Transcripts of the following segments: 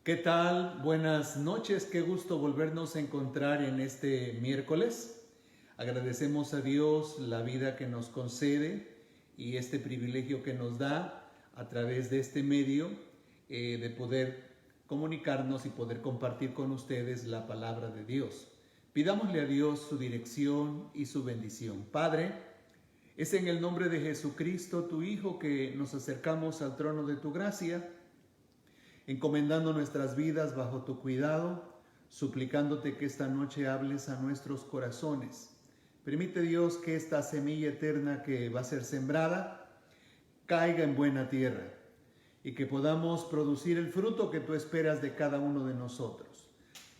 ¿Qué tal? Buenas noches, qué gusto volvernos a encontrar en este miércoles. Agradecemos a Dios la vida que nos concede y este privilegio que nos da a través de este medio de poder comunicarnos y poder compartir con ustedes la palabra de Dios. Pidámosle a Dios su dirección y su bendición. Padre, es en el nombre de Jesucristo, tu Hijo, que nos acercamos al trono de tu gracia, encomendando nuestras vidas bajo tu cuidado, suplicándote que esta noche hables a nuestros corazones. Permite, Dios, que esta semilla eterna que va a ser sembrada caiga en buena tierra y que podamos producir el fruto que tú esperas de cada uno de nosotros.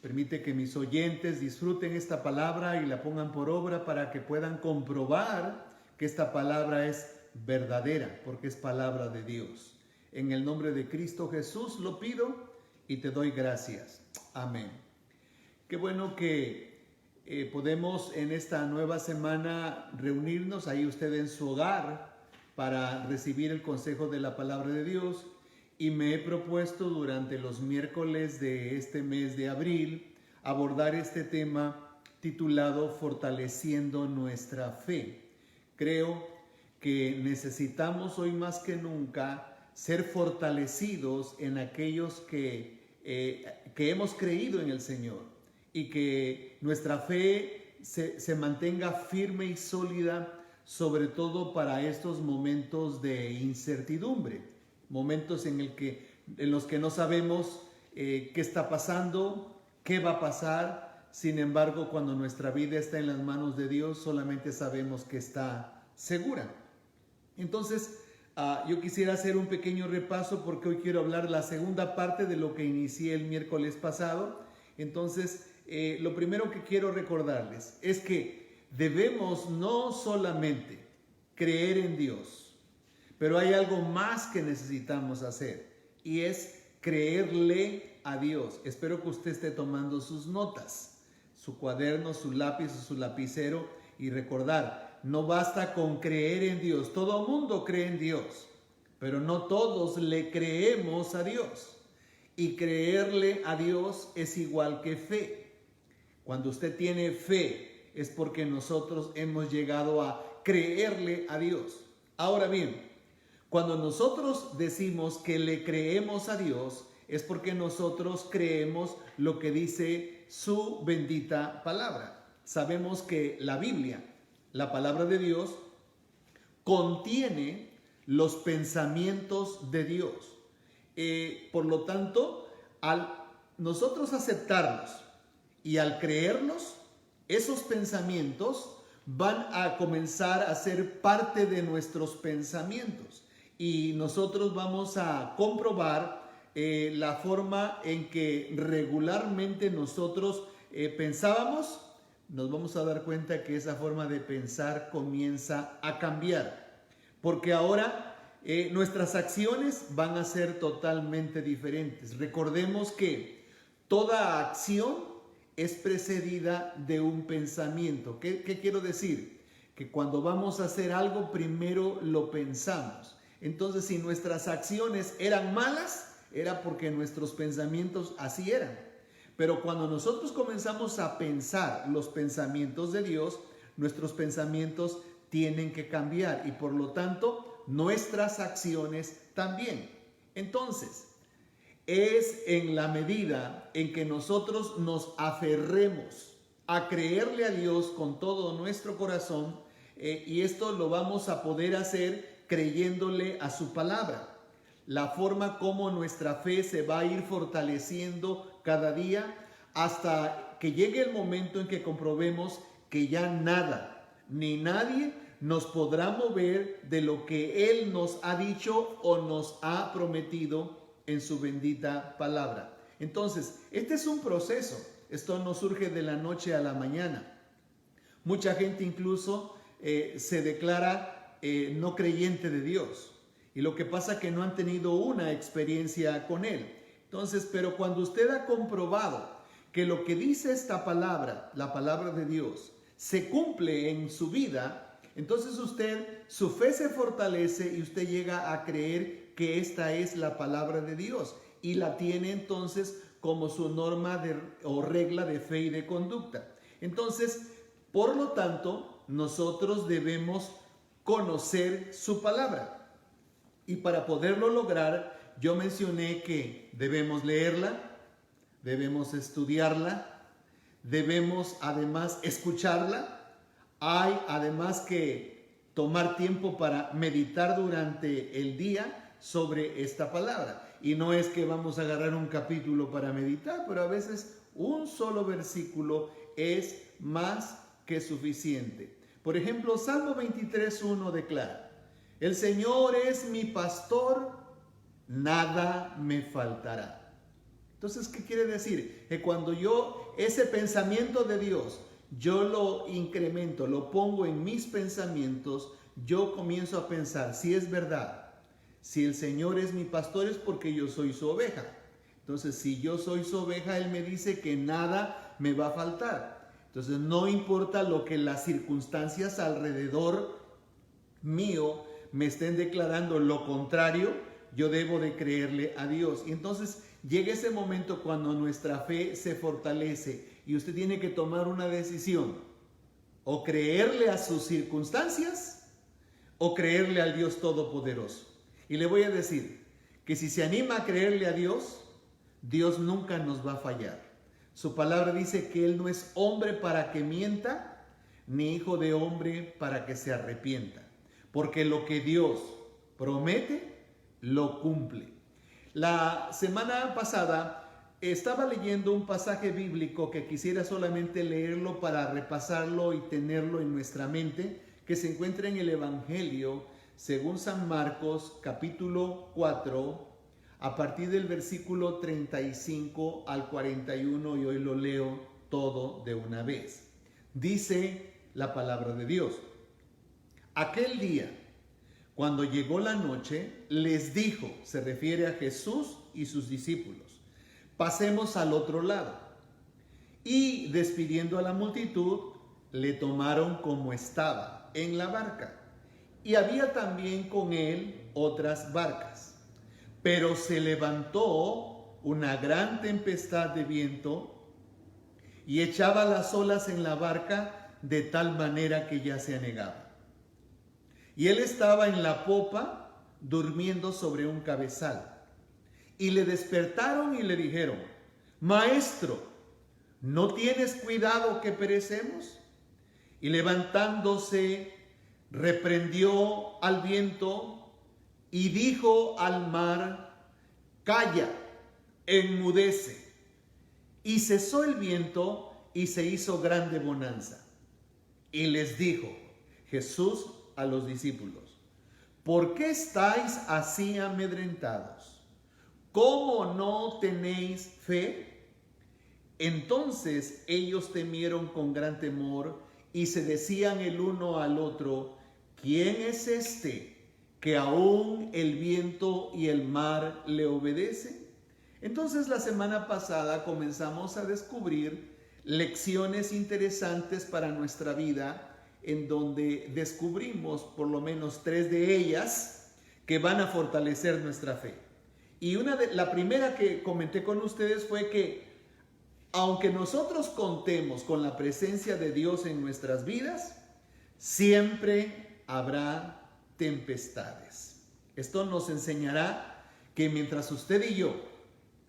Permite que mis oyentes disfruten esta palabra y la pongan por obra para que puedan comprobar que esta palabra es verdadera, porque es palabra de Dios. En el nombre de Cristo Jesús lo pido y te doy gracias. Amén. Qué bueno que podemos en esta nueva semana reunirnos ahí usted en su hogar para recibir el consejo de la palabra de Dios. Y me he propuesto durante los miércoles de este mes de abril abordar este tema titulado Fortaleciendo nuestra fe. Creo que necesitamos hoy más que nunca ser fortalecidos en aquellos que hemos creído en el Señor y que nuestra fe se mantenga firme y sólida, sobre todo para estos momentos de incertidumbre, momentos en los que no sabemos qué está pasando, qué va a pasar. Sin embargo, cuando nuestra vida está en las manos de Dios, solamente sabemos que está segura. Entonces, yo quisiera hacer un pequeño repaso porque hoy quiero hablar la segunda parte de lo que inicié el miércoles pasado. Entonces, lo primero que quiero recordarles es que debemos no solamente creer en Dios, pero hay algo más que necesitamos hacer y es creerle a Dios. Espero que usted esté tomando sus notas, su cuaderno, su lápiz o su lapicero y recordar. No basta con creer en Dios. Todo el mundo cree en Dios, pero no todos le creemos a Dios. Y creerle a Dios es igual que fe. Cuando usted tiene fe es porque nosotros hemos llegado a creerle a Dios. Ahora bien, cuando nosotros decimos que le creemos a Dios es porque nosotros creemos lo que dice su bendita palabra. Sabemos que la Biblia, la palabra de Dios, contiene los pensamientos de Dios. Por lo tanto, al nosotros aceptarlos y al creerlos, esos pensamientos van a comenzar a ser parte de nuestros pensamientos. Y nosotros vamos a comprobar la forma en que regularmente nosotros pensábamos. Nos vamos a dar cuenta que esa forma de pensar comienza a cambiar, porque ahora nuestras acciones van a ser totalmente diferentes. Recordemos que toda acción es precedida de un pensamiento. ¿Qué quiero decir? Que cuando vamos a hacer algo, primero lo pensamos. Entonces, si nuestras acciones eran malas, era porque nuestros pensamientos así eran. Pero cuando nosotros comenzamos a pensar los pensamientos de Dios, nuestros pensamientos tienen que cambiar y por lo tanto nuestras acciones también. Entonces, es en la medida en que nosotros nos aferremos a creerle a Dios con todo nuestro corazón, y esto lo vamos a poder hacer creyéndole a su palabra. La forma como nuestra fe se va a ir fortaleciendo cada día hasta que llegue el momento en que comprobemos que ya nada ni nadie nos podrá mover de lo que Él nos ha dicho o nos ha prometido en su bendita palabra. Entonces, este es un proceso. Esto no surge de la noche a la mañana. Mucha gente incluso se declara no creyente de Dios. Y lo que pasa es que no han tenido una experiencia con Él. Entonces, pero cuando usted ha comprobado que lo que dice esta palabra, la palabra de Dios, se cumple en su vida, entonces su fe se fortalece y usted llega a creer que esta es la palabra de Dios y la tiene entonces como su norma o regla de fe y de conducta. Entonces, por lo tanto, nosotros debemos conocer su palabra. Y para poderlo lograr, yo mencioné que debemos leerla, debemos estudiarla, debemos además escucharla. Hay además que tomar tiempo para meditar durante el día sobre esta palabra. Y no es que vamos a agarrar un capítulo para meditar, pero a veces un solo versículo es más que suficiente. Por ejemplo, Salmo 23:1 declara: el Señor es mi pastor, nada me faltará. Entonces, ¿qué quiere decir? Que cuando yo ese pensamiento de Dios, yo lo incremento, lo pongo en mis pensamientos, yo comienzo a pensar, si es verdad, si el Señor es mi pastor es porque yo soy su oveja. Entonces, si yo soy su oveja, Él me dice que nada me va a faltar. Entonces, no importa lo que las circunstancias alrededor mío me estén declarando lo contrario, yo debo de creerle a Dios. Y entonces llega ese momento cuando nuestra fe se fortalece y usted tiene que tomar una decisión: o creerle a sus circunstancias o creerle al Dios Todopoderoso. Y le voy a decir que si se anima a creerle a Dios, Dios nunca nos va a fallar. Su palabra dice que Él no es hombre para que mienta, ni hijo de hombre para que se arrepienta. Porque lo que Dios promete, lo cumple. La semana pasada estaba leyendo un pasaje bíblico que quisiera solamente leerlo para repasarlo y tenerlo en nuestra mente, que se encuentra en el Evangelio según San Marcos, capítulo 4, a partir del versículo 35 al 41, y hoy lo leo todo de una vez. Dice la palabra de Dios: aquel día, cuando llegó la noche, les dijo, se refiere a Jesús y sus discípulos: pasemos al otro lado. Y despidiendo a la multitud, le tomaron como estaba en la barca. Y había también con él otras barcas. Pero se levantó una gran tempestad de viento y echaba las olas en la barca de tal manera que ya se anegaba. Y él estaba en la popa durmiendo sobre un cabezal. Y le despertaron y le dijeron: Maestro, ¿no tienes cuidado que perecemos? Y levantándose, reprendió al viento y dijo al mar: calla, enmudece. Y cesó el viento y se hizo grande bonanza. Y les dijo Jesús a los discípulos: ¿por qué estáis así amedrentados? ¿Cómo no tenéis fe? Entonces ellos temieron con gran temor y se decían el uno al otro: ¿quién es este que aún el viento y el mar le obedecen? Entonces la semana pasada comenzamos a descubrir lecciones interesantes para nuestra vida, en donde descubrimos por lo menos 3 de ellas que van a fortalecer nuestra fe. Y la primera que comenté con ustedes fue que aunque nosotros contemos con la presencia de Dios en nuestras vidas, siempre habrá tempestades. Esto nos enseñará que mientras usted y yo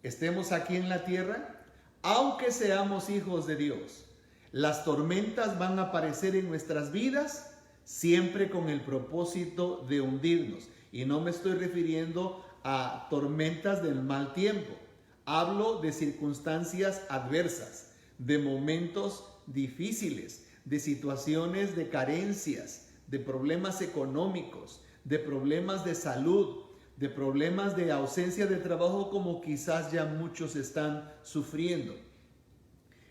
estemos aquí en la tierra, aunque seamos hijos de Dios, las tormentas van a aparecer en nuestras vidas siempre con el propósito de hundirnos. Y no me estoy refiriendo a tormentas del mal tiempo. Hablo de circunstancias adversas, de momentos difíciles, de situaciones de carencias, de problemas económicos, de problemas de salud, de problemas de ausencia de trabajo, como quizás ya muchos están sufriendo.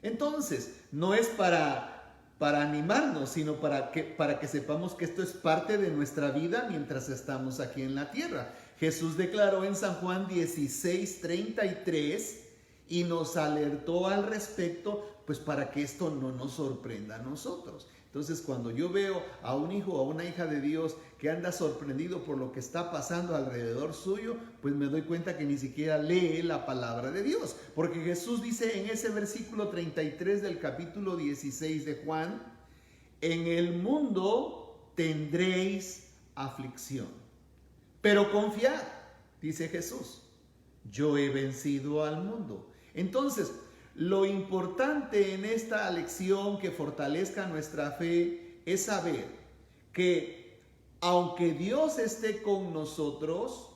Entonces, no es para animarnos, sino para que sepamos que esto es parte de nuestra vida mientras estamos aquí en la tierra. Jesús declaró en San Juan 16:33 y nos alertó al respecto, pues para que esto no nos sorprenda a nosotros. Entonces, cuando yo veo a un hijo o a una hija de Dios que anda sorprendido por lo que está pasando alrededor suyo, pues me doy cuenta que ni siquiera lee la palabra de Dios. Porque Jesús dice en ese versículo 33 del capítulo 16 de Juan: en el mundo tendréis aflicción, pero confiad, dice Jesús, yo he vencido al mundo. Entonces, lo importante en esta lección que fortalezca nuestra fe es saber que aunque Dios esté con nosotros,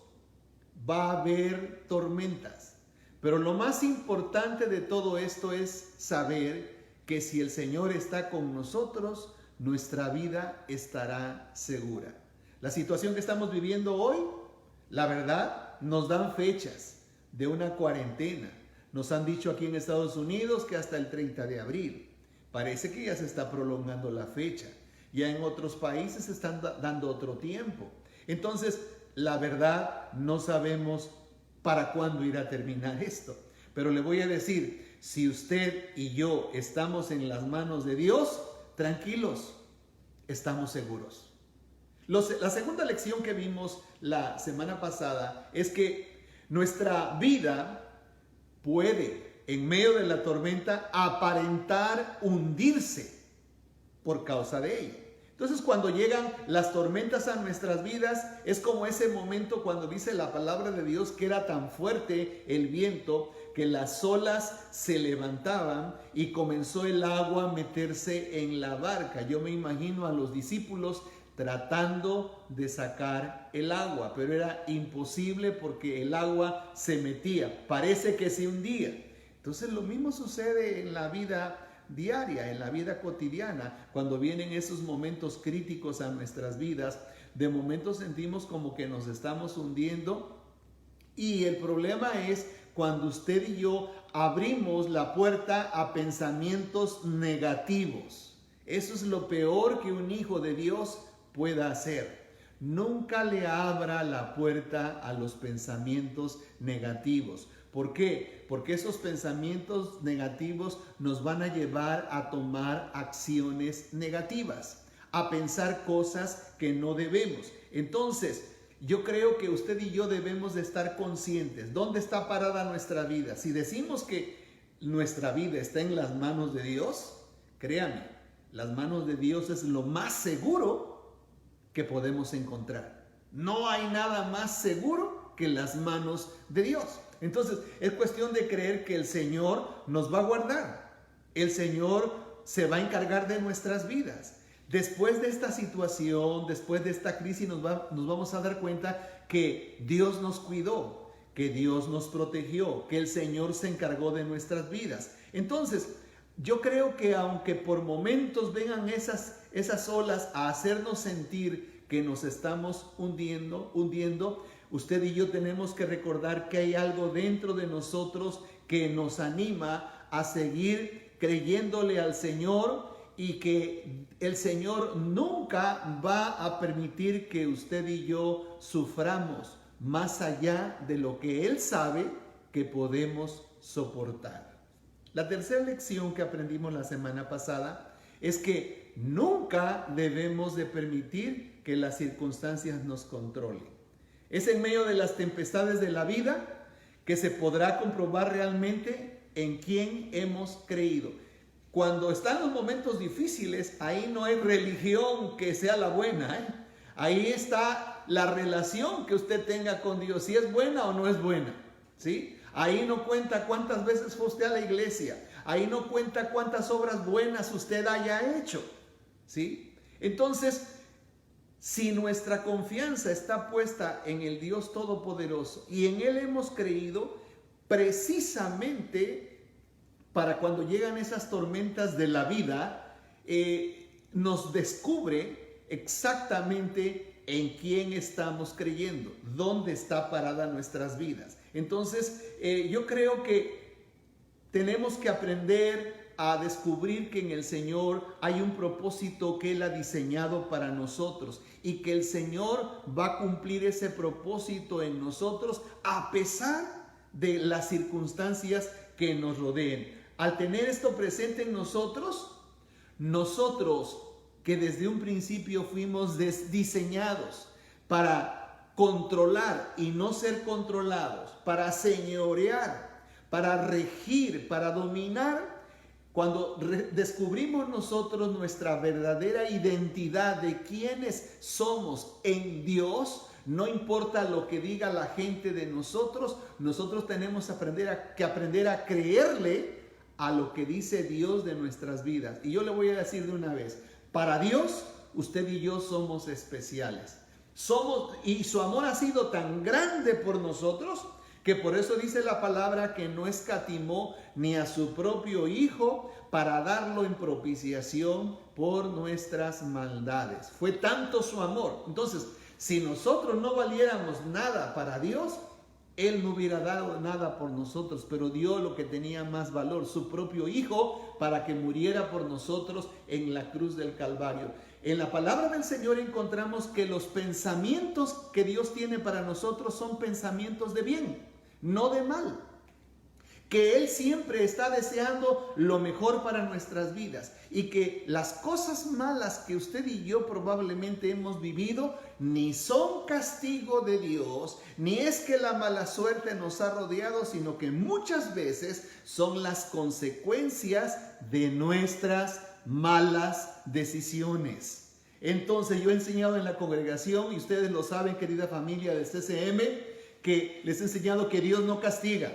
va a haber tormentas. Pero lo más importante de todo esto es saber que si el Señor está con nosotros, nuestra vida estará segura. La situación que estamos viviendo hoy, la verdad, nos dan fechas de una cuarentena. Nos han dicho aquí en Estados Unidos que hasta el 30 de abril. Parece que ya se está prolongando la fecha. Ya en otros países se están dando otro tiempo. Entonces, la verdad, no sabemos para cuándo irá a terminar esto. Pero le voy a decir, si usted y yo estamos en las manos de Dios, tranquilos, estamos seguros. La segunda lección que vimos la semana pasada es que nuestra vida puede, en medio de la tormenta, aparentar hundirse por causa de ella. Entonces, cuando llegan las tormentas a nuestras vidas, es como ese momento cuando dice la palabra de Dios que era tan fuerte el viento que las olas se levantaban y comenzó el agua a meterse en la barca. Yo me imagino a los discípulos tratando de sacar el agua, pero era imposible porque el agua se metía, parece que se hundía. Entonces lo mismo sucede en la vida diaria, en la vida cotidiana, cuando vienen esos momentos críticos a nuestras vidas. De momento sentimos como que nos estamos hundiendo, y el problema es cuando usted y yo abrimos la puerta a pensamientos negativos. Eso es lo peor que un hijo de Dios pueda hacer. Nunca le abra la puerta a los pensamientos negativos. ¿Por qué? Porque esos pensamientos negativos nos van a llevar a tomar acciones negativas, a pensar cosas que no debemos. Entonces, yo creo que usted y yo debemos de estar conscientes. ¿Dónde está parada nuestra vida? Si decimos que nuestra vida está en las manos de Dios, créame, las manos de Dios es lo más seguro que podemos encontrar. No hay nada más seguro que las manos de Dios. Entonces, es cuestión de creer que el Señor nos va a guardar. El Señor se va a encargar de nuestras vidas. Después de esta situación, después de esta crisis, nos vamos a dar cuenta que Dios nos cuidó, que Dios nos protegió, que el Señor se encargó de nuestras vidas. Entonces, yo creo que aunque por momentos vengan esas olas a hacernos sentir que nos estamos hundiendo, usted y yo tenemos que recordar que hay algo dentro de nosotros que nos anima a seguir creyéndole al Señor, y que el Señor nunca va a permitir que usted y yo suframos más allá de lo que Él sabe que podemos soportar. La tercera lección que aprendimos la semana pasada es que nunca debemos de permitir que las circunstancias nos controlen. Es en medio de las tempestades de la vida que se podrá comprobar realmente en quién hemos creído. Cuando están los momentos difíciles, ahí no hay religión que sea la buena, ¿eh? Ahí está la relación que usted tenga con Dios, si es buena o no es buena, ¿sí? Ahí no cuenta cuántas veces fue usted a la iglesia, ahí no cuenta cuántas obras buenas usted haya hecho, ¿sí? Entonces, si nuestra confianza está puesta en el Dios Todopoderoso y en Él hemos creído, precisamente para cuando llegan esas tormentas de la vida, nos descubre exactamente en quién estamos creyendo, dónde está parada nuestras vidas. Entonces, yo creo que tenemos que aprender a descubrir que en el Señor hay un propósito que Él ha diseñado para nosotros, y que el Señor va a cumplir ese propósito en nosotros a pesar de las circunstancias que nos rodeen. Al tener esto presente en nosotros que desde un principio fuimos diseñados para controlar y no ser controlados, para señorear, para regir, para dominar. Cuando descubrimos nosotros nuestra verdadera identidad de quiénes somos en Dios, no importa lo que diga la gente de nosotros, nosotros tenemos que aprender a creerle a lo que dice Dios de nuestras vidas. Y yo le voy a decir de una vez, para Dios, usted y yo somos especiales. Y su amor ha sido tan grande por nosotros, que por eso dice la palabra que no escatimó ni a su propio Hijo para darlo en propiciación por nuestras maldades. Fue tanto su amor. Entonces, si nosotros no valiéramos nada para Dios, Él no hubiera dado nada por nosotros, pero dio lo que tenía más valor, su propio Hijo, para que muriera por nosotros en la cruz del Calvario. En la palabra del Señor encontramos que los pensamientos que Dios tiene para nosotros son pensamientos de bien, no de mal. Que Él siempre está deseando lo mejor para nuestras vidas y que las cosas malas que usted y yo probablemente hemos vivido ni son castigo de Dios, ni es que la mala suerte nos ha rodeado, sino que muchas veces son las consecuencias de nuestras malas decisiones. Entonces yo he enseñado en la congregación, y ustedes lo saben, querida familia de CCM, que les he enseñado que Dios no castiga.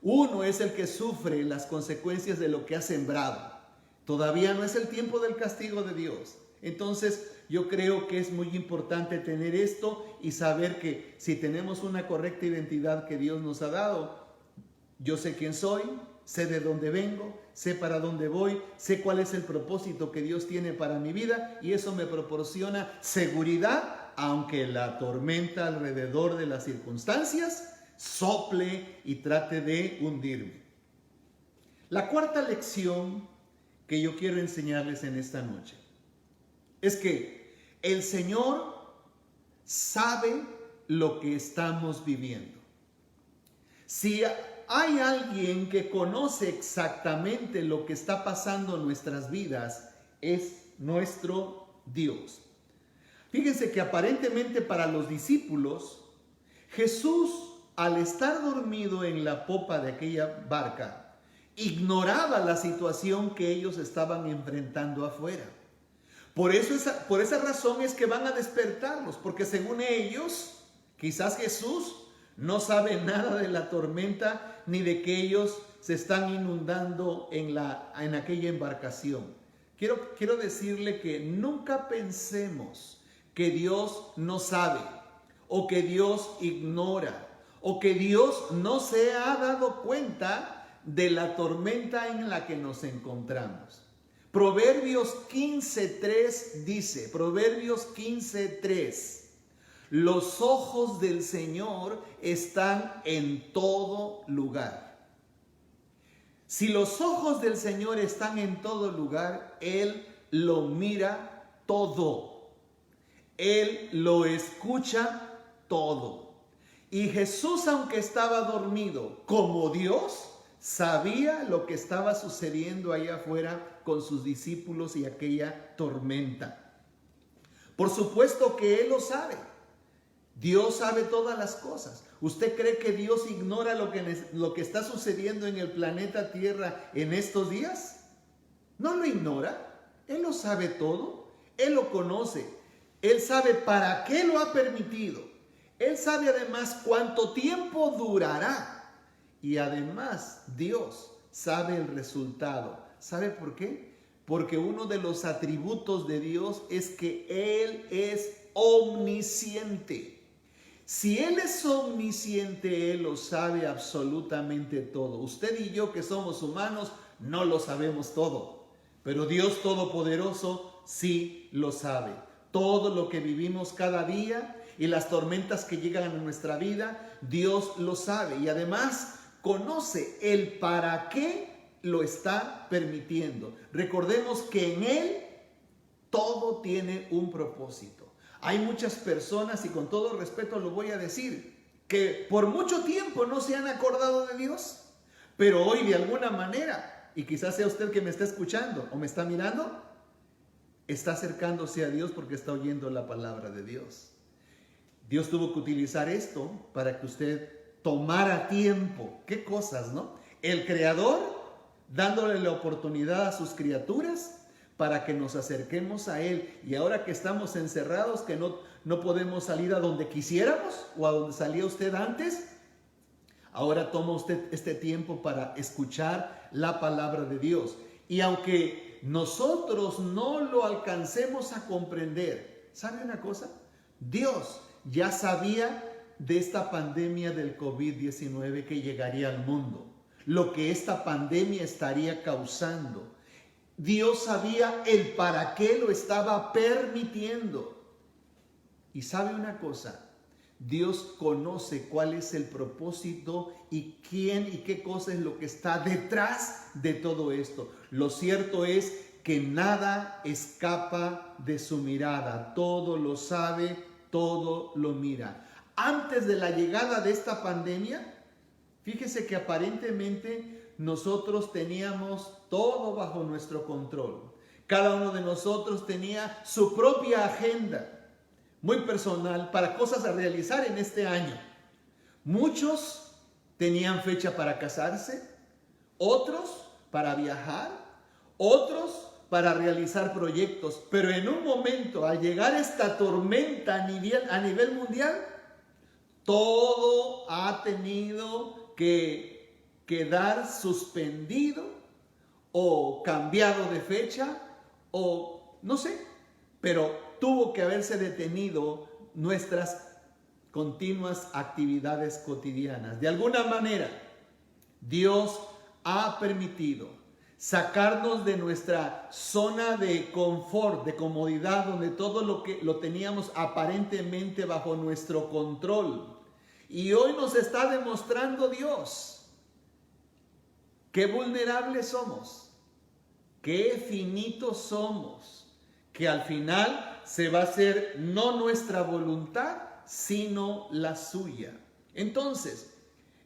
Uno es el que sufre las consecuencias de lo que ha sembrado. Todavía no es el tiempo del castigo de Dios. Entonces, yo creo que es muy importante tener esto y saber que si tenemos una correcta identidad que Dios nos ha dado, yo sé quién soy, sé de dónde vengo, sé para dónde voy, sé cuál es el propósito que Dios tiene para mi vida y eso me proporciona seguridad, aunque la tormenta alrededor de las circunstancias sople y trate de hundirme. La cuarta lección que yo quiero enseñarles en esta noche es que el Señor sabe lo que estamos viviendo. Si hay alguien que conoce exactamente lo que está pasando en nuestras vidas, es nuestro Dios. Fíjense que aparentemente para los discípulos, Jesús, al estar dormido en la popa de aquella barca, ignoraba la situación que ellos estaban enfrentando afuera. Por esa razón es que van a despertarlos, porque según ellos, quizás Jesús no sabe nada de la tormenta ni de que ellos se están inundando en aquella embarcación. Quiero decirle que nunca pensemos que Dios no sabe, o que Dios ignora, o que Dios no se ha dado cuenta de la tormenta en la que nos encontramos. Proverbios 15:3 dice, Proverbios 15:3, los ojos del Señor están en todo lugar. Si los ojos del Señor están en todo lugar, Él lo mira todo. Él lo escucha todo. Y Jesús, aunque estaba dormido como Dios, sabía lo que estaba sucediendo allá afuera con sus discípulos y aquella tormenta. Por supuesto que Él lo sabe. Dios sabe todas las cosas. ¿Usted cree que Dios ignora lo que está sucediendo en el planeta Tierra en estos días? No lo ignora. Él lo sabe todo. Él lo conoce. Él sabe para qué lo ha permitido. Él sabe además cuánto tiempo durará. Y además Dios sabe el resultado. ¿Sabe por qué? Porque uno de los atributos de Dios es que Él es omnisciente. Si Él es omnisciente, Él lo sabe absolutamente todo. Usted y yo que somos humanos no lo sabemos todo. Pero Dios Todopoderoso sí lo sabe. Todo lo que vivimos cada día y las tormentas que llegan a nuestra vida, Dios lo sabe. Y además conoce el para qué lo está permitiendo. Recordemos que en Él todo tiene un propósito. Hay muchas personas, y con todo respeto lo voy a decir, que por mucho tiempo no se han acordado de Dios, pero hoy de alguna manera, y quizás sea usted que me está escuchando o me está mirando, está acercándose a Dios porque está oyendo la palabra de Dios. Dios tuvo que utilizar esto para que usted tomara tiempo. ¿Qué cosas, no? El Creador dándole la oportunidad a sus criaturas para que nos acerquemos a Él. Y ahora que estamos encerrados, que no podemos salir a donde quisiéramos o a donde salía usted antes, ahora toma usted este tiempo para escuchar la palabra de Dios. Y aunque nosotros no lo alcancemos a comprender, ¿sabe una cosa? Dios ya sabía de esta pandemia del COVID-19 que llegaría al mundo, lo que esta pandemia estaría causando. Dios sabía el para qué lo estaba permitiendo. Y sabe una cosa, Dios conoce cuál es el propósito y quién y qué cosa es lo que está detrás de todo esto. Lo cierto es que nada escapa de su mirada, todo lo sabe, todo lo mira. Antes de la llegada de esta pandemia, fíjese que aparentemente nosotros teníamos todo bajo nuestro control. Cada uno de nosotros tenía su propia agenda muy personal para cosas a realizar en este año. Muchos tenían fecha para casarse, otros para viajar, otros para realizar proyectos. Pero en un momento, al llegar esta tormenta a nivel mundial, todo ha tenido que quedar suspendido o cambiado de fecha o no sé, pero tuvo que haberse detenido nuestras continuas actividades cotidianas. De alguna manera, Dios ha permitido sacarnos de nuestra zona de confort, de comodidad, donde todo lo teníamos aparentemente bajo nuestro control. Y hoy nos está demostrando Dios qué vulnerables somos, qué finitos somos, que al final se va a hacer no nuestra voluntad, sino la suya. Entonces,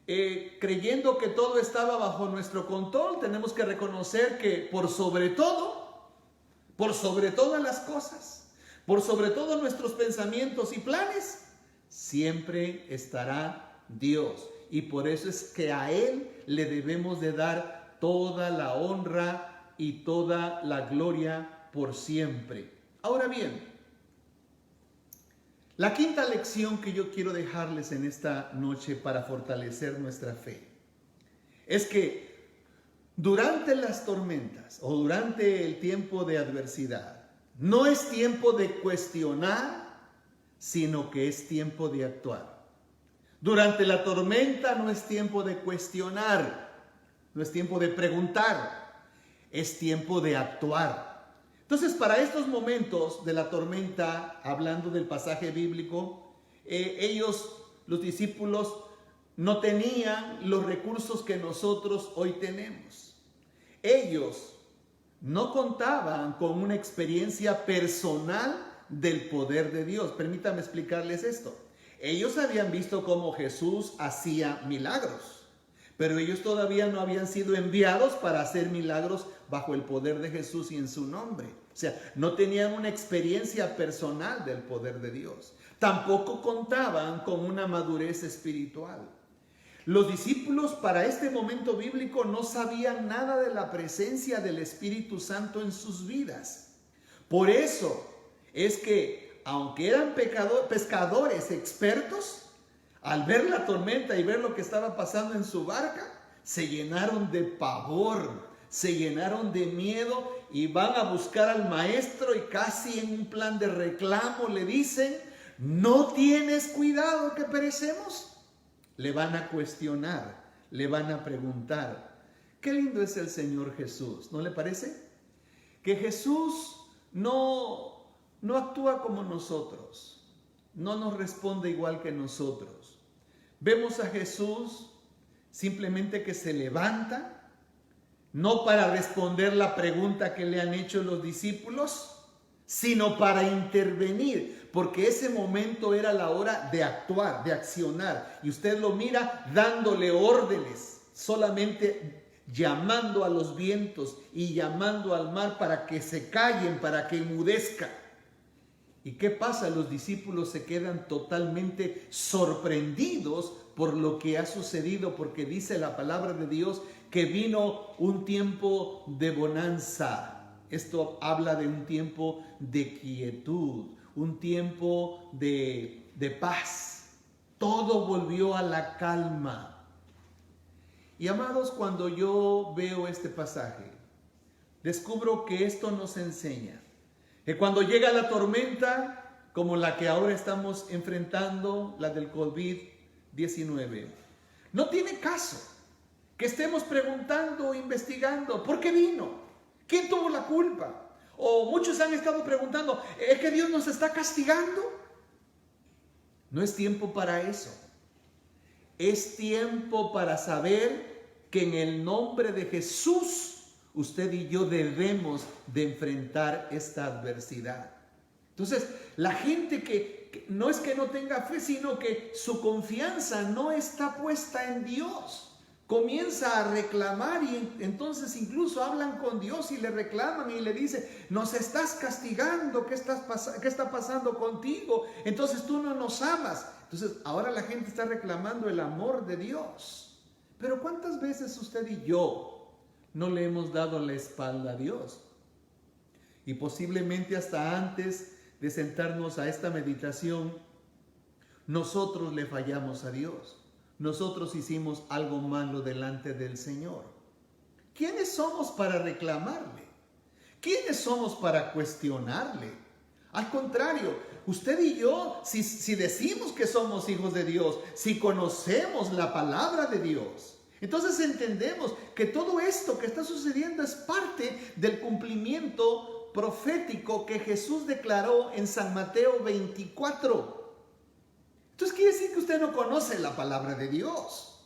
creyendo que todo estaba bajo nuestro control, tenemos que reconocer que por sobre todas las cosas, por sobre todos nuestros pensamientos y planes, siempre estará Dios. Y por eso es que a Él le debemos de dar toda la honra y toda la gloria por siempre. Ahora bien, la quinta lección que yo quiero dejarles en esta noche para fortalecer nuestra fe es que durante las tormentas o durante el tiempo de adversidad no es tiempo de cuestionar, sino que es tiempo de actuar. Durante la tormenta no es tiempo de cuestionar, no es tiempo de preguntar, es tiempo de actuar. Entonces, para estos momentos de la tormenta, hablando del pasaje bíblico, los discípulos, no tenían los recursos que nosotros hoy tenemos. Ellos no contaban con una experiencia personal del poder de Dios. Permítame explicarles esto. Ellos habían visto cómo Jesús hacía milagros, pero ellos todavía no habían sido enviados para hacer milagros bajo el poder de Jesús y en su nombre. O sea, no tenían una experiencia personal del poder de Dios. Tampoco contaban con una madurez espiritual. Los discípulos para este momento bíblico no sabían nada de la presencia del Espíritu Santo en sus vidas. Por eso es que, aunque eran pescadores expertos, al ver la tormenta y ver lo que estaba pasando en su barca, se llenaron de pavor, se llenaron de miedo y van a buscar al maestro y casi en un plan de reclamo le dicen: ¿no tienes cuidado que perecemos? Le van a cuestionar, le van a preguntar. Qué lindo es el Señor Jesús, ¿no le parece? Que Jesús no actúa como nosotros, no nos responde igual que nosotros. Vemos a Jesús simplemente que se levanta, no para responder la pregunta que le han hecho los discípulos, sino para intervenir, porque ese momento era la hora de actuar, de accionar. Y usted lo mira dándole órdenes, solamente llamando a los vientos y llamando al mar para que se callen, para que enmudezca. ¿Y qué pasa? Los discípulos se quedan totalmente sorprendidos por lo que ha sucedido, porque dice la palabra de Dios que vino un tiempo de bonanza. Esto habla de un tiempo de quietud, un tiempo de paz. Todo volvió a la calma. Y amados, cuando yo veo este pasaje, descubro que esto nos enseña que cuando llega la tormenta, como la que ahora estamos enfrentando, la del COVID-19, no tiene caso que estemos preguntando o investigando ¿por qué vino? ¿Quién tuvo la culpa? O muchos han estado preguntando, ¿es que Dios nos está castigando? No es tiempo para eso. Es tiempo para saber que en el nombre de Jesús usted y yo debemos de enfrentar esta adversidad. Entonces, la gente que no es que no tenga fe, sino que su confianza no está puesta en Dios. Comienza a reclamar y entonces incluso hablan con Dios y le reclaman y le dicen, nos estás castigando, ¿qué está pasando contigo? Entonces tú no nos amas. Entonces ahora la gente está reclamando el amor de Dios. Pero ¿cuántas veces usted y yo no le hemos dado la espalda a Dios? Y posiblemente hasta antes de sentarnos a esta meditación, nosotros le fallamos a Dios. Nosotros hicimos algo malo delante del Señor. ¿Quiénes somos para reclamarle? ¿Quiénes somos para cuestionarle? Al contrario, usted y yo, si decimos que somos hijos de Dios, si conocemos la palabra de Dios, entonces entendemos que todo esto que está sucediendo es parte del cumplimiento profético que Jesús declaró en San Mateo 24. Entonces quiere decir que usted no conoce la palabra de Dios.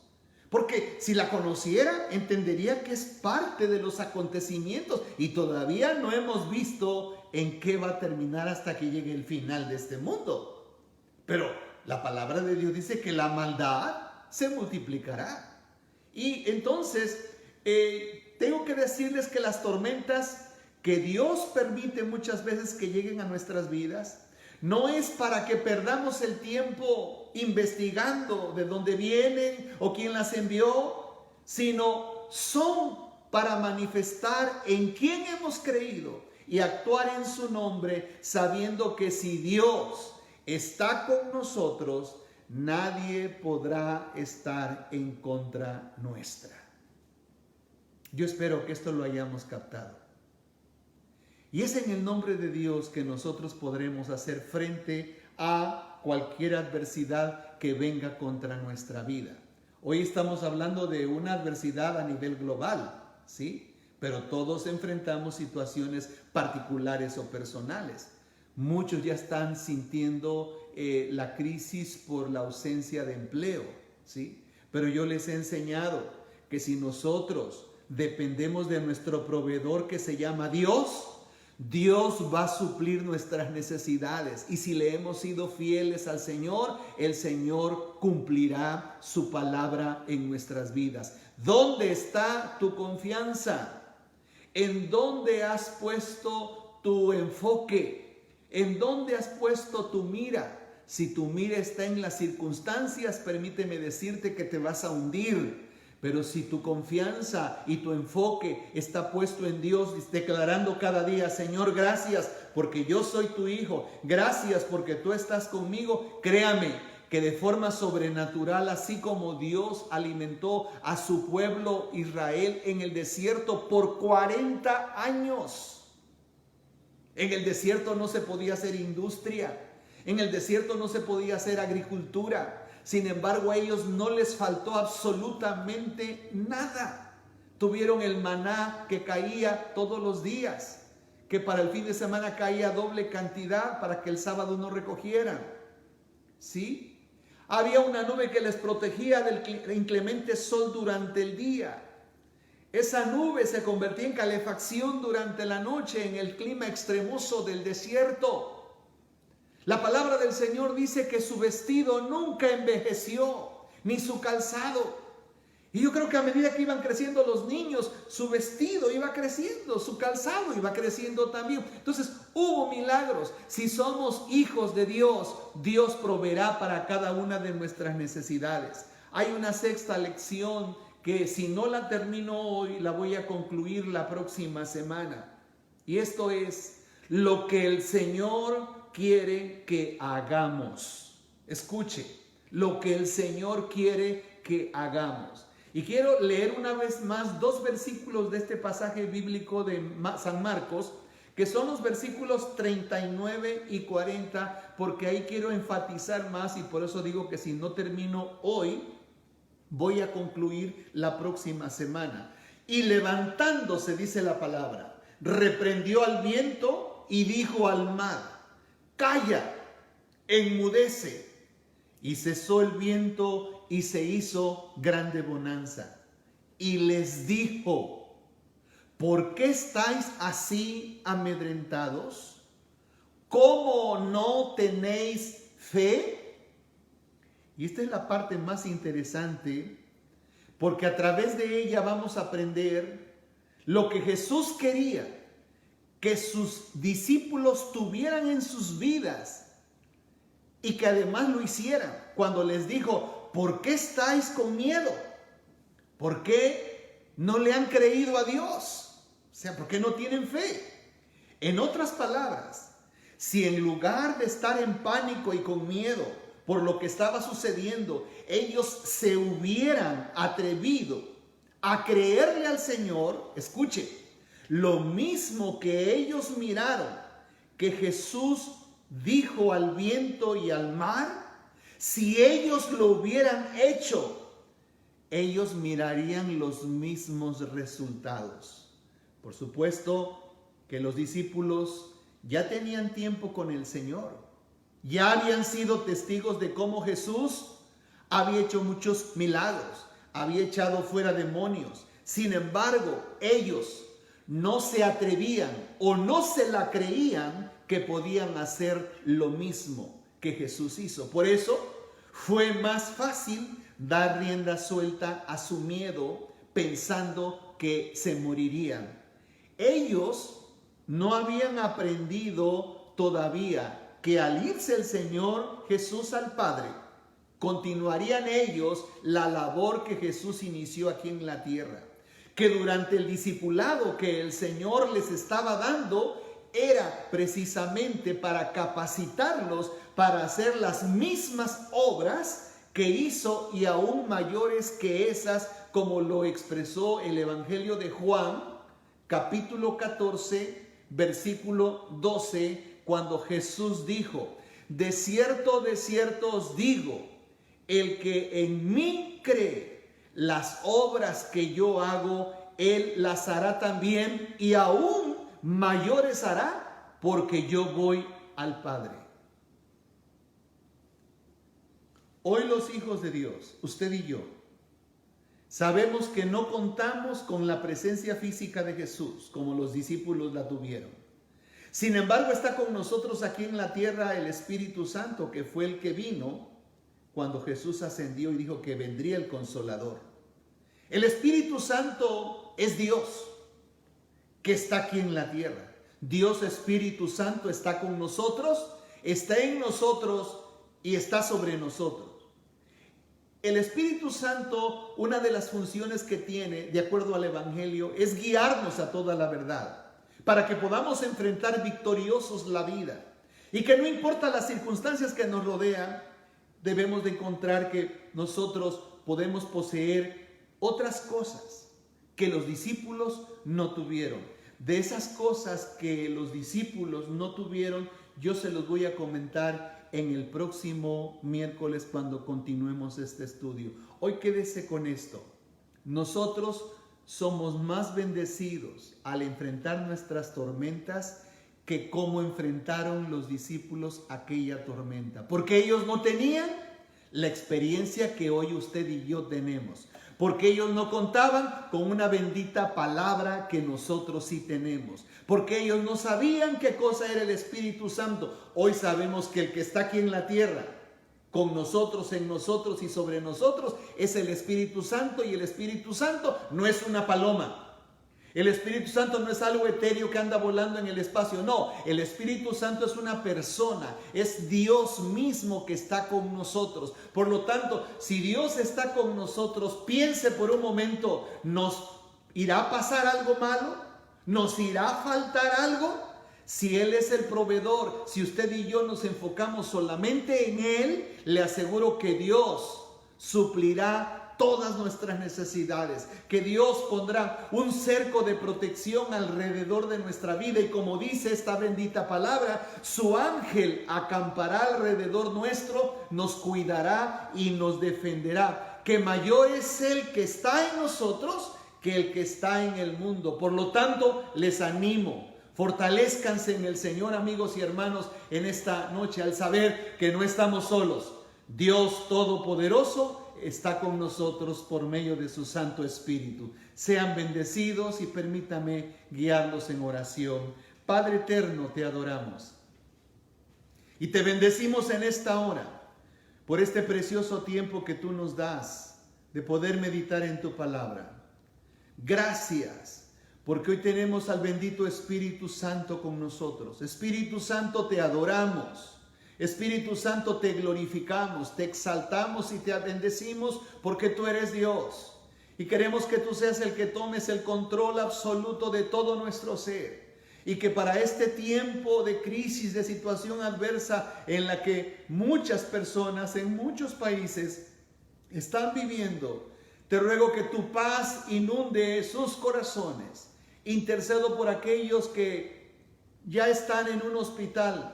Porque si la conociera, entendería que es parte de los acontecimientos y todavía no hemos visto en qué va a terminar hasta que llegue el final de este mundo. Pero la palabra de Dios dice que la maldad se multiplicará. Y entonces tengo que decirles que las tormentas que Dios permite muchas veces que lleguen a nuestras vidas, no es para que perdamos el tiempo investigando de dónde vienen o quién las envió, sino son para manifestar en quién hemos creído y actuar en su nombre, sabiendo que si Dios está con nosotros, nadie podrá estar en contra nuestra. Yo espero que esto lo hayamos captado. Y es en el nombre de Dios que nosotros podremos hacer frente a cualquier adversidad que venga contra nuestra vida. Hoy estamos hablando de una adversidad a nivel global, ¿sí? Pero todos enfrentamos situaciones particulares o personales. Muchos ya están sintiendo la crisis por la ausencia de empleo, ¿sí? Pero yo les he enseñado que si nosotros dependemos de nuestro proveedor que se llama Dios, Dios va a suplir nuestras necesidades y si le hemos sido fieles al Señor, el Señor cumplirá su palabra en nuestras vidas. ¿Dónde está tu confianza? ¿En dónde has puesto tu enfoque? ¿En dónde has puesto tu mira? Si tu mira está en las circunstancias, permíteme decirte que te vas a hundir. Pero si tu confianza y tu enfoque está puesto en Dios, declarando cada día, Señor, gracias porque yo soy tu hijo, gracias porque tú estás conmigo, créame que de forma sobrenatural, así como Dios alimentó a su pueblo Israel en el desierto por 40 años. En el desierto no se podía hacer industria, en el desierto no se podía hacer agricultura. Sin embargo, a ellos no les faltó absolutamente nada. Tuvieron el maná que caía todos los días, que para el fin de semana caía doble cantidad para que el sábado no recogieran. ¿Sí? Había una nube que les protegía del inclemente sol durante el día. Esa nube se convertía en calefacción durante la noche en el clima extremoso del desierto. La palabra del Señor dice que su vestido nunca envejeció, ni su calzado. Y yo creo que a medida que iban creciendo los niños, su vestido iba creciendo, su calzado iba creciendo también. Entonces hubo milagros. Si somos hijos de Dios, Dios proveerá para cada una de nuestras necesidades. Hay una sexta lección que si no la termino hoy, la voy a concluir la próxima semana. Y esto es lo que el Señor quiere que hagamos. Escuche, lo que el Señor quiere que hagamos. Y quiero leer una vez más 2 versículos de este pasaje bíblico de San Marcos, que son los versículos 39 y 40, porque ahí quiero enfatizar más y por eso digo que si no termino hoy, voy a concluir la próxima semana. Y levantándose, dice la palabra, reprendió al viento y dijo al mar, calla, enmudece. Y cesó el viento y se hizo grande bonanza. Y les dijo, ¿por qué estáis así amedrentados? ¿Cómo no tenéis fe? Y esta es la parte más interesante, porque a través de ella vamos a aprender lo que Jesús quería que sus discípulos tuvieran en sus vidas y que además lo hicieran. Cuando les dijo, ¿por qué estáis con miedo? ¿Por qué no le han creído a Dios? O sea, ¿por qué no tienen fe? En otras palabras, si en lugar de estar en pánico y con miedo por lo que estaba sucediendo, ellos se hubieran atrevido a creerle al Señor, escuche, lo mismo que ellos miraron que Jesús dijo al viento y al mar, si ellos lo hubieran hecho, ellos mirarían los mismos resultados. Por supuesto que los discípulos ya tenían tiempo con el Señor. Ya habían sido testigos de cómo Jesús había hecho muchos milagros, había echado fuera demonios. Sin embargo, ellos no se atrevían o no se la creían que podían hacer lo mismo que Jesús hizo. Por eso fue más fácil dar rienda suelta a su miedo pensando que se morirían. Ellos no habían aprendido todavía que al irse el Señor Jesús al Padre, continuarían ellos la labor que Jesús inició aquí en la tierra. Que durante el discipulado que el Señor les estaba dando era precisamente para capacitarlos para hacer las mismas obras que hizo y aún mayores que esas, como lo expresó el Evangelio de Juan, capítulo 14, versículo 12, cuando Jesús dijo, de cierto os digo, el que en mí cree, las obras que yo hago, él las hará también y aún mayores hará, porque yo voy al Padre. Hoy los hijos de Dios, usted y yo, sabemos que no contamos con la presencia física de Jesús, como los discípulos la tuvieron. Sin embargo, está con nosotros aquí en la tierra el Espíritu Santo, que fue el que vino cuando Jesús ascendió y dijo que vendría el Consolador. El Espíritu Santo es Dios, que está aquí en la tierra. Dios Espíritu Santo está con nosotros, está en nosotros y está sobre nosotros. El Espíritu Santo, una de las funciones que tiene, de acuerdo al Evangelio, es guiarnos a toda la verdad, para que podamos enfrentar victoriosos la vida. Y que no importa las circunstancias que nos rodean, debemos de encontrar que nosotros podemos poseer otras cosas que los discípulos no tuvieron. De esas cosas que los discípulos no tuvieron, yo se los voy a comentar en el próximo miércoles cuando continuemos este estudio. Hoy quédese con esto. Nosotros somos más bendecidos al enfrentar nuestras tormentas que como enfrentaron los discípulos aquella tormenta. Porque ellos no tenían la experiencia que hoy usted y yo tenemos. Porque ellos no contaban con una bendita palabra que nosotros sí tenemos. Porque ellos no sabían qué cosa era el Espíritu Santo. Hoy sabemos que el que está aquí en la tierra con nosotros, en nosotros y sobre nosotros es el Espíritu Santo, y el Espíritu Santo no es una paloma. El Espíritu Santo no es algo etéreo que anda volando en el espacio. No, el Espíritu Santo es una persona, es Dios mismo que está con nosotros. Por lo tanto, si Dios está con nosotros, piense por un momento, ¿nos irá a pasar algo malo? ¿Nos irá a faltar algo? Si Él es el proveedor, si usted y yo nos enfocamos solamente en Él, le aseguro que Dios suplirá todas nuestras necesidades, que Dios pondrá un cerco de protección alrededor de nuestra vida, y como dice esta bendita palabra, su ángel acampará alrededor nuestro, nos cuidará y nos defenderá, que mayor es el que está en nosotros que el que está en el mundo. Por lo tanto, les animo, fortalezcanse en el Señor, amigos y hermanos, en esta noche, al saber que no estamos solos. Dios Todopoderoso está con nosotros por medio de su Santo Espíritu. Sean bendecidos y permítame guiarlos en oración. Padre eterno, te adoramos y te bendecimos en esta hora por este precioso tiempo que tú nos das de poder meditar en tu palabra. Gracias, porque hoy tenemos al bendito Espíritu Santo con nosotros. Espíritu Santo, te adoramos. Espíritu Santo, te glorificamos, te exaltamos y te bendecimos porque tú eres Dios. Y queremos que tú seas el que tomes el control absoluto de todo nuestro ser. Y que para este tiempo de crisis, de situación adversa en la que muchas personas en muchos países están viviendo, te ruego que tu paz inunde sus corazones. Intercedo por aquellos que ya están en un hospital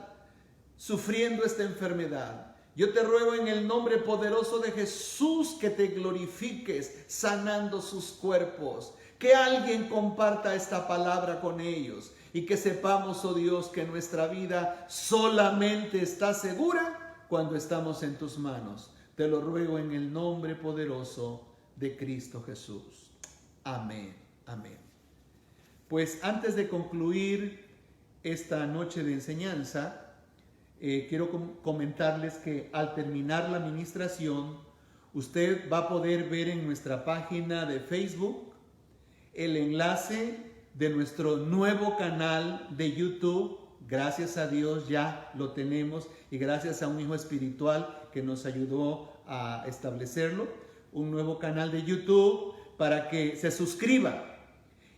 sufriendo esta enfermedad. Yo te ruego en el nombre poderoso de Jesús que te glorifiques sanando sus cuerpos. Que alguien comparta esta palabra con ellos y que sepamos, oh Dios, que nuestra vida solamente está segura cuando estamos en tus manos. Te lo ruego en el nombre poderoso de Cristo Jesús. Amén. Amén. Pues antes de concluir esta noche de enseñanza, quiero comentarles que al terminar la administración, usted va a poder ver en nuestra página de Facebook el enlace de nuestro nuevo canal de YouTube. Gracias a Dios ya lo tenemos, y gracias a un hijo espiritual que nos ayudó a establecerlo, un nuevo canal de YouTube para que se suscriba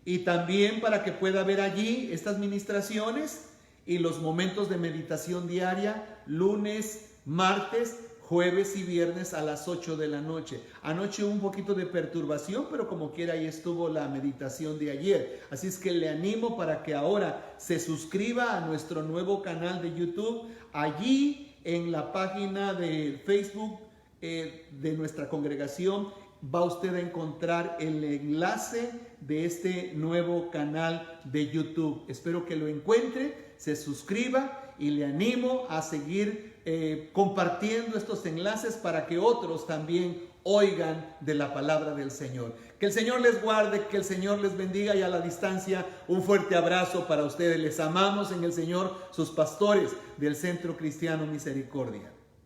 y también para que pueda ver allí estas ministraciones y los momentos de meditación diaria, lunes, martes, jueves y viernes a las 8 de la noche. Anoche hubo un poquito de perturbación, pero como quiera ahí estuvo la meditación de ayer. Así es que le animo para que ahora se suscriba a nuestro nuevo canal de YouTube. Allí en la página de Facebook de nuestra congregación va usted a encontrar el enlace de este nuevo canal de YouTube. Espero que lo encuentre, se suscriba y le animo a seguir compartiendo estos enlaces para que otros también oigan de la palabra del Señor. Que el Señor les guarde, que el Señor les bendiga, y a la distancia un fuerte abrazo para ustedes. Les amamos en el Señor, sus pastores del Centro Cristiano Misericordia.